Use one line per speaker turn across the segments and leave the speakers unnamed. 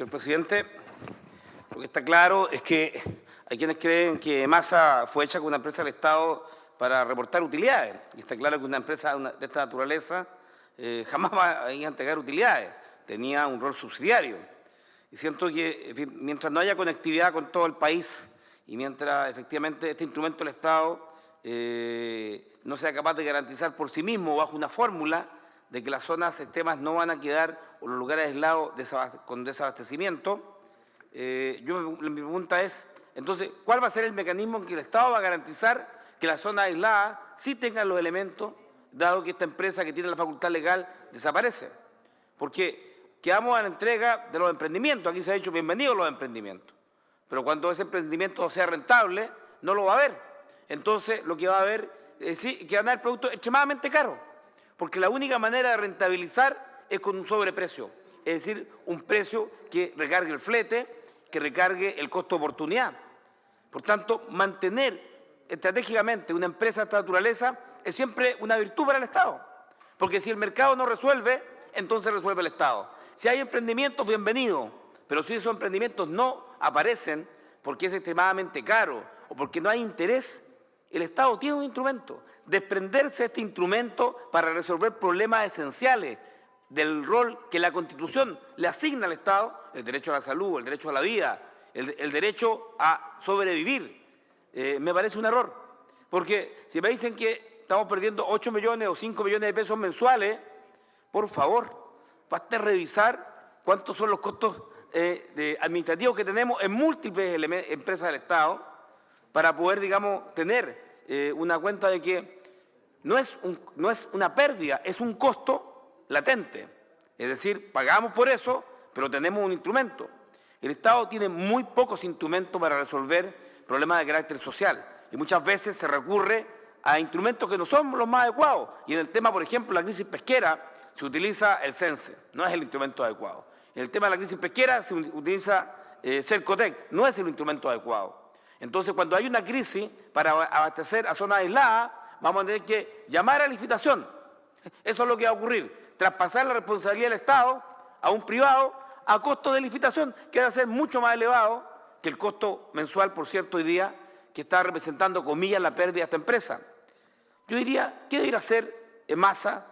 Señor presidente, lo que está claro es que hay quienes creen que Masa fue hecha con una empresa del Estado para reportar utilidades. Y está claro que una empresa de esta naturaleza jamás va a entregar utilidades. Tenía un rol subsidiario. Y siento que mientras no haya conectividad con todo el país y mientras efectivamente este instrumento del Estado no sea capaz de garantizar por sí mismo bajo una fórmula de que las zonas extremas no van a quedar o los lugares aislados con desabastecimiento, mi pregunta es, entonces, ¿cuál va a ser el mecanismo en que el Estado va a garantizar que las zonas aisladas sí tengan los elementos, dado que esta empresa que tiene la facultad legal desaparece? Porque quedamos a la entrega de los emprendimientos. Aquí se ha dicho bienvenidos los emprendimientos. Pero cuando ese emprendimiento sea rentable, no lo va a haber. Entonces, lo que va a haber es que van a haber productos extremadamente caros. Porque la única manera de rentabilizar es con un sobreprecio. Es decir, un precio que recargue el flete, que recargue el costo de oportunidad. Por tanto, mantener estratégicamente una empresa de esta naturaleza es siempre una virtud para el Estado. Porque si el mercado no resuelve, entonces resuelve el Estado. Si hay emprendimientos, bienvenido. Pero si esos emprendimientos no aparecen porque es extremadamente caro o porque no hay interés, el Estado tiene un instrumento. Desprenderse de este instrumento para resolver problemas esenciales del rol que la Constitución le asigna al Estado, el derecho a la salud, el derecho a la vida, el derecho a sobrevivir, me parece un error. Porque si me dicen que estamos perdiendo 8 millones o 5 millones de pesos mensuales, por favor, basta revisar cuántos son los costos administrativos que tenemos en múltiples empresas del Estado para poder, digamos, tener una cuenta de que no es una pérdida, es un costo latente. Es decir, pagamos por eso, pero tenemos un instrumento. El Estado tiene muy pocos instrumentos para resolver problemas de carácter social y muchas veces se recurre a instrumentos que no son los más adecuados. Y en el tema, por ejemplo, la crisis pesquera, se utiliza el CENSE, no es el instrumento adecuado. En el tema de la crisis pesquera se utiliza Cercotec, no es el instrumento adecuado. Entonces, cuando hay una crisis para abastecer a zonas aisladas, vamos a tener que llamar a licitación. Eso es lo que va a ocurrir, traspasar la responsabilidad del Estado a un privado a costo de licitación, que va a ser mucho más elevado que el costo mensual, por cierto, hoy día, que está representando, comillas, la pérdida de esta empresa. Yo diría, ¿qué debería hacer en Masa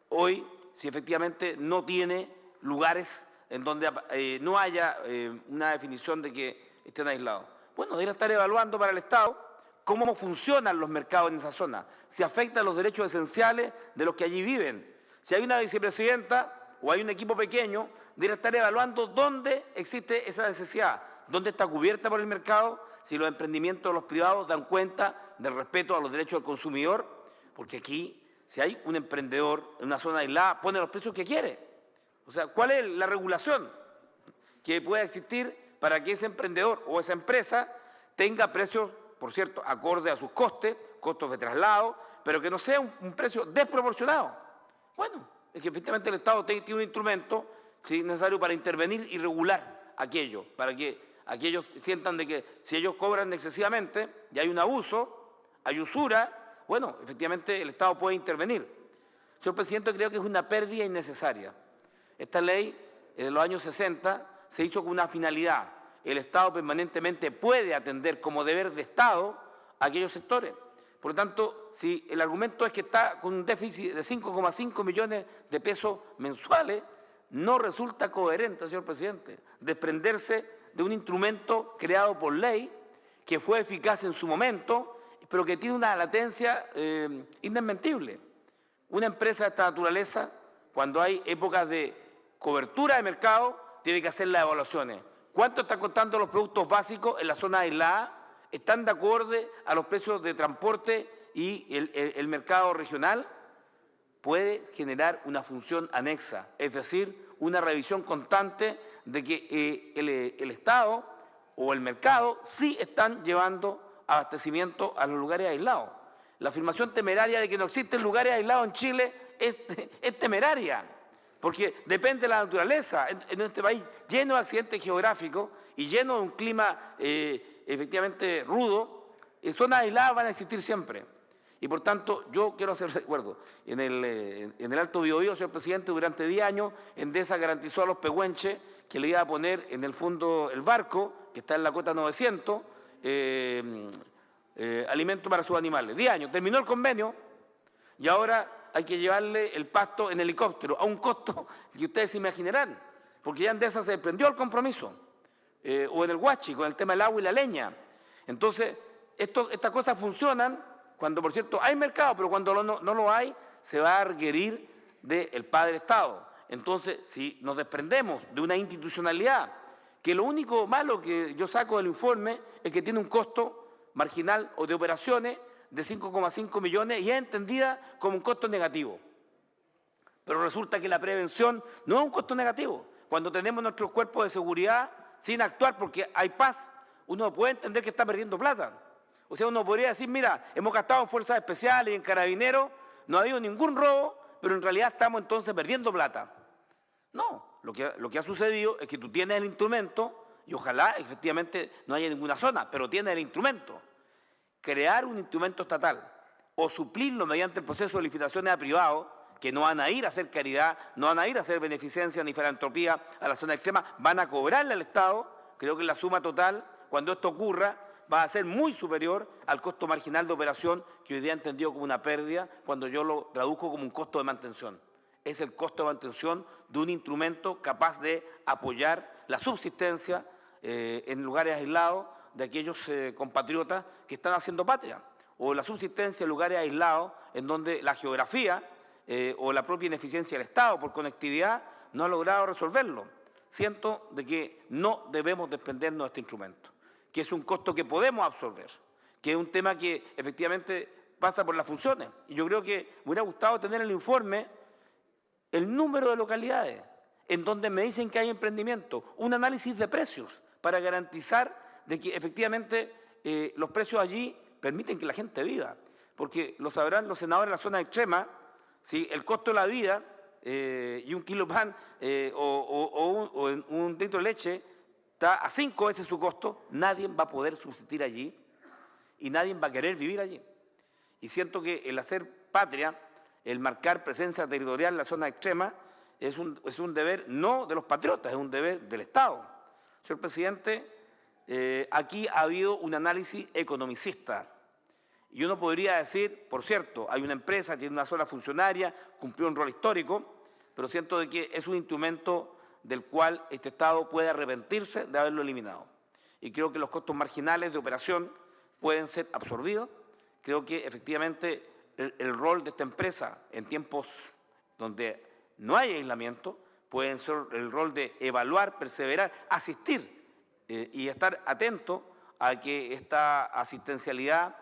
hoy si efectivamente no tiene lugares en donde no haya una definición de que estén aislados? Bueno, debería estar evaluando para el Estado cómo funcionan los mercados en esa zona, si afectan los derechos esenciales de los que allí viven. Si hay una vicepresidenta o hay un equipo pequeño, debería estar evaluando dónde existe esa necesidad, dónde está cubierta por el mercado, si los emprendimientos de los privados dan cuenta del respeto a los derechos del consumidor, porque aquí, si hay un emprendedor en una zona aislada, pone los precios que quiere. O sea, ¿cuál es la regulación que pueda existir para que ese emprendedor o esa empresa tenga precios, por cierto, acorde a sus costes de traslado, pero que no sea un precio desproporcionado? Bueno, es que efectivamente el Estado tiene un instrumento, si necesario, para intervenir y regular aquello, para que aquellos sientan de que si ellos cobran excesivamente y hay un abuso, hay usura, bueno, efectivamente el Estado puede intervenir. Señor presidente, creo que es una pérdida innecesaria. Esta ley de los años 60 se hizo con una finalidad. El Estado permanentemente puede atender como deber de Estado a aquellos sectores. Por lo tanto, si el argumento es que está con un déficit de 5,5 millones de pesos mensuales, no resulta coherente, señor presidente, desprenderse de un instrumento creado por ley que fue eficaz en su momento, pero que tiene una latencia indesmentible. Una empresa de esta naturaleza, cuando hay épocas de cobertura de mercado, tiene que hacer las evaluaciones. ¿Cuánto están costando los productos básicos en la zona aislada? ¿Están de acuerdo a los precios de transporte y el mercado regional? Puede generar una función anexa, es decir, una revisión constante de que el Estado o el mercado sí están llevando abastecimiento a los lugares aislados. La afirmación temeraria de que no existen lugares aislados en Chile es temeraria, porque depende de la naturaleza. En este país lleno de accidentes geográficos y lleno de un clima efectivamente rudo, zonas aisladas van a existir siempre. Y por tanto, yo quiero hacer recuerdo, en el Alto Biobío, señor presidente, durante 10 años, Endesa garantizó a los pehuenches que le iba a poner en el fondo el barco, que está en la cota 900, alimento para sus animales. 10 años, terminó el convenio y ahora hay que llevarle el pasto en helicóptero a un costo que ustedes se imaginarán, porque ya Endesa se desprendió del compromiso, o en el Huachi, con el tema del agua y la leña. Entonces, estas cosas funcionan cuando, por cierto, hay mercado, pero cuando no lo hay, se va a requerir del padre Estado. Entonces, si nos desprendemos de una institucionalidad, que lo único malo que yo saco del informe es que tiene un costo marginal o de operaciones de 5,5 millones y es entendida como un costo negativo. Pero resulta que la prevención no es un costo negativo. Cuando tenemos nuestros cuerpos de seguridad sin actuar porque hay paz, uno puede entender que está perdiendo plata. O sea, uno podría decir, mira, hemos gastado en fuerzas especiales y en carabineros, no ha habido ningún robo, pero en realidad estamos entonces perdiendo plata. No, lo que ha sucedido es que tú tienes el instrumento y ojalá efectivamente no haya ninguna zona, pero tienes el instrumento. Crear un instrumento estatal o suplirlo mediante el proceso de licitaciones a privados, que no van a ir a hacer caridad, no van a ir a hacer beneficencia ni filantropía a la zona extrema, van a cobrarle al Estado. Creo que la suma total, cuando esto ocurra, va a ser muy superior al costo marginal de operación que hoy día he entendido como una pérdida cuando yo lo traduzco como un costo de mantención. Es el costo de mantención de un instrumento capaz de apoyar la subsistencia en lugares aislados de aquellos compatriotas que están haciendo patria, o la subsistencia en lugares aislados en donde la geografía o la propia ineficiencia del Estado por conectividad no ha logrado resolverlo. Siento de que no debemos desprendernos de este instrumento, que es un costo que podemos absorber, que es un tema que efectivamente pasa por las funciones. Y yo creo que me hubiera gustado tener el informe, el número de localidades en donde me dicen que hay emprendimiento, un análisis de precios para garantizar de que efectivamente los precios allí permiten que la gente viva. Porque lo sabrán los senadores de la zona extrema, si el costo de la vida y un kilo de pan o un litro de leche está a 5 veces su costo, nadie va a poder subsistir allí y nadie va a querer vivir allí. Y siento que el hacer patria, el marcar presencia territorial en la zona extrema, es un deber no de los patriotas, es un deber del Estado. Señor presidente, aquí ha habido un análisis economicista. Y uno podría decir, por cierto, hay una empresa, tiene una sola funcionaria, cumplió un rol histórico, pero siento de que es un instrumento del cual este Estado puede arrepentirse de haberlo eliminado. Y creo que los costos marginales de operación pueden ser absorbidos. Creo que efectivamente el rol de esta empresa en tiempos donde no hay aislamiento puede ser el rol de evaluar, perseverar, asistir y estar atento a que esta asistencialidad,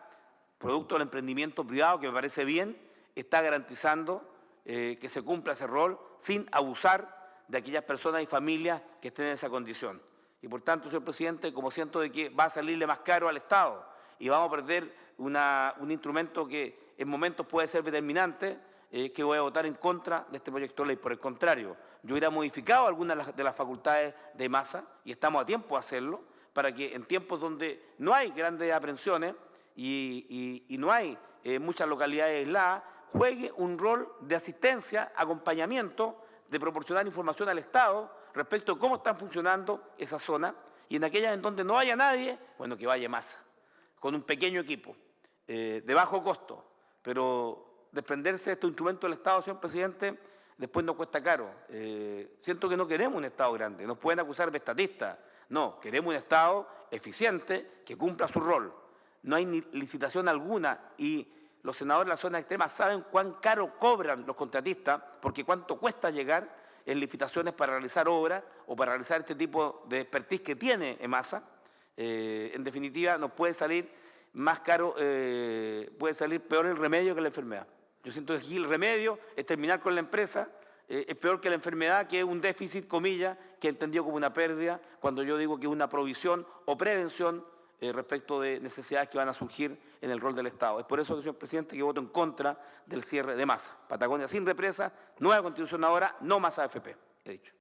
producto del emprendimiento privado, que me parece bien, está garantizando que se cumpla ese rol sin abusar de aquellas personas y familias que estén en esa condición. Y por tanto, señor presidente, como siento de que va a salirle más caro al Estado y vamos a perder un instrumento que en momentos puede ser determinante, que voy a votar en contra de este proyecto de ley. Por el contrario, yo hubiera modificado algunas de las facultades de masa, y estamos a tiempo de hacerlo, para que en tiempos donde no hay grandes aprehensiones y no hay muchas localidades aisladas, juegue un rol de asistencia, acompañamiento, de proporcionar información al Estado respecto a cómo están funcionando esas zonas, y en aquellas en donde no haya nadie, bueno, que vaya masa, con un pequeño equipo, de bajo costo. Pero desprenderse de estos instrumentos del Estado, señor presidente, después nos cuesta caro. Siento que no queremos un Estado grande, nos pueden acusar de estatistas. No, queremos un Estado eficiente que cumpla su rol. No hay ni licitación alguna y los senadores de la zona extrema saben cuán caro cobran los contratistas, porque cuánto cuesta llegar en licitaciones para realizar obras o para realizar este tipo de expertise que tiene EMASA. En definitiva, nos puede salir más caro, puede salir peor el remedio que la enfermedad. Yo siento que aquí el remedio es terminar con la empresa, es peor que la enfermedad, que es un déficit, comillas, que he entendido como una pérdida, cuando yo digo que es una provisión o prevención respecto de necesidades que van a surgir en el rol del Estado. Es por eso, señor presidente, que voto en contra del cierre de Masa. Patagonia sin represa, nueva Constitución ahora, no más AFP, he dicho.